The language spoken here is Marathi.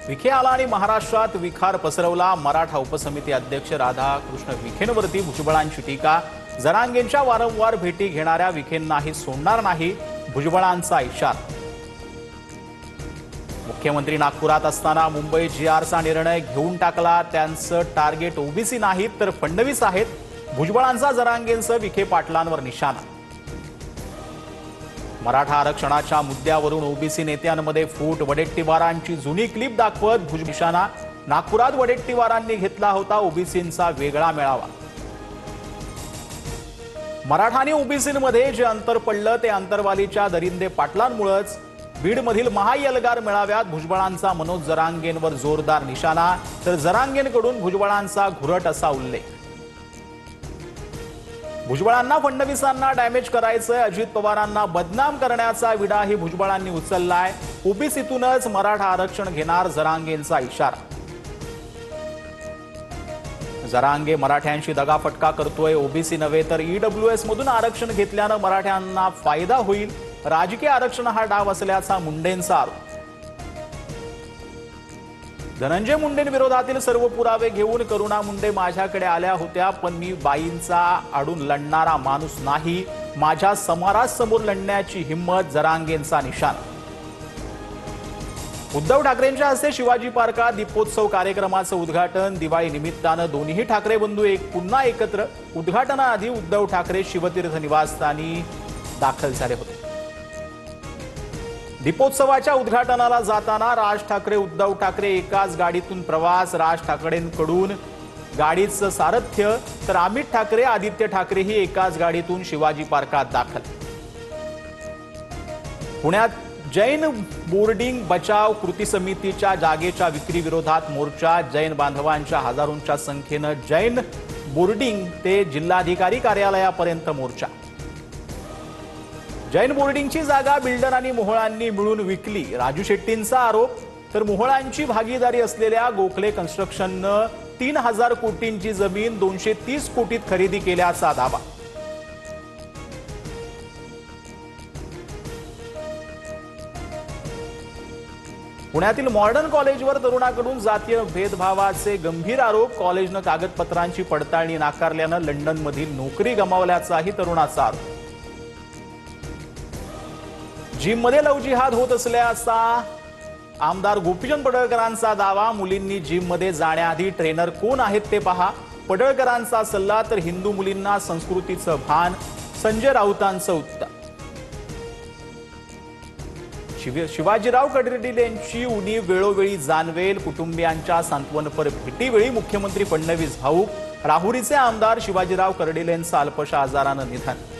विखे आला आणि महाराष्ट्रात विखार पसरवला। मराठा उपसमिती अध्यक्ष राधाकृष्ण विखेंवरती भुजबळांची टीका। जरांगेंच्या वारंवार भेटी घेणाऱ्या विखेंनाही सोडणार नाही, भुजबळांचा इशारा। मुख्यमंत्री नागपुरात असताना मुंबई जीआरचा निर्णय घेऊन टाकला। त्यांचं टार्गेट ओबीसी नाहीत तर फडणवीस आहेत, भुजबळांचा जरांगेंसह विखे पाटलांवर निशाणा। मराठा आरक्षणाच्या मुद्द्यावरून ओबीसी नेत्यांमध्ये फूट। वडेट्टीवारांची जुनी क्लिप दाखवत भुजबळांना नागपुरात वडेट्टीवारांनी घेतला होता ओबीसींचा वेगळा मेळावा। मराठा आणि ओबीसींमध्ये जे अंतर पडलं ते अंतरवालीच्या दरिंदे पाटलांमुळेच। बीडमधील महाएल्गार मेळाव्यात भुजबळांचा मनोज जरांगेंवर जोरदार निशाणा, तर जरांगेंकडून भुजबळांचा घुरट असा उल्लेख। भुजबळांना फडणवीसांना डॅमेज करायचंय, अजित पवारांना बदनाम करण्याचा विडाही भुजबळांनी उचललाय। ओबीसीतूनच मराठा आरक्षण घेणार, जरांगेंचा इशारा। जरांगे मराठ्यांशी दगाफटका करतोय, ओबीसी नव्हे तर ईडब्ल्यूएस मधून आरक्षण घेतल्यानं मराठ्यांना फायदा होईल, राजकीय आरक्षण हा डाव असल्याचा मुंडेंचा आरोप। धनंजय मुंडेंविरोधातील सर्व पुरावे घेऊन करुणा मुंडे माझ्याकडे आल्या होत्या, पण मी बाईंचा आडून लढणारा माणूस नाही, माझ्या समोरासमोर लढण्याची हिम्मत, जरांगेंचा निशाणा। उद्धव ठाकरेंच्या हस्ते शिवाजी पार्कात दीपोत्सव कार्यक्रमाचं उद्घाटन। दिवाळी निमित्तानं दोन्ही ठाकरे बंधू पुन्हा एकत्र। उद्घाटनाआधी उद्धव ठाकरे शिवतीर्थ निवासस्थानी दाखल झाले होते। दीपोत्सवाच्या उद्घाटनाला जाताना राज ठाकरे उद्धव ठाकरे एकाच गाडीतून प्रवास। राज ठाकरेंकडून गाडीचं सारथ्य, तर अमित ठाकरे आदित्य ठाकरेही एकाच गाडीतून शिवाजी पार्कात दाखल। पुण्यात जैन बोर्डिंग बचाव कृती समितीच्या जागेच्या विक्री विरोधात मोर्चा। जैन बांधवांच्या हजारोंच्या संख्येनं जैन बोर्डिंग ते जिल्हाधिकारी कार्यालयापर्यंत मोर्चा। जैन बोर्डिंगची जागा बिल्डर आणि मोहळांनी मिळून विकली, राजू शेट्टींचा आरोप। तर मोहळांची भागीदारी असलेल्या गोखले कन्स्ट्रक्शननं 3000 कोटींची जमीन 230 कोटीत खरेदी केल्याचा दावा। पुण्यातील मॉडर्न कॉलेजवर तरुणाकडून जातीय भेदभावाचे गंभीर आरोप। कॉलेजनं कागदपत्रांची पडताळणी नाकारल्यानं लंडनमधील नोकरी गमावल्याचाही तरुणाचा आरोप। जिममध्ये लव जिहाद होत असल्याचा आमदार गोपीचंद पडळकरांचा दावा। मुलींनी जिममध्ये जाण्याआधी ट्रेनर कोण आहेत ते पहा, पडळकरांचा सल्ला। तर हिंदू मुलींना संस्कृतीचं भान, संजय राऊतांचं उत्तर। शिवाजीराव कडरेडीलेंची उणीव वेळोवेळी जाणवेल, कुटुंबियांच्या सांत्वनपर भेटीवेळी मुख्यमंत्री फडणवीस भाऊक। राहुरीचे आमदार शिवाजीराव कर्डिलेंचं अल्पशा आजारानं निधन।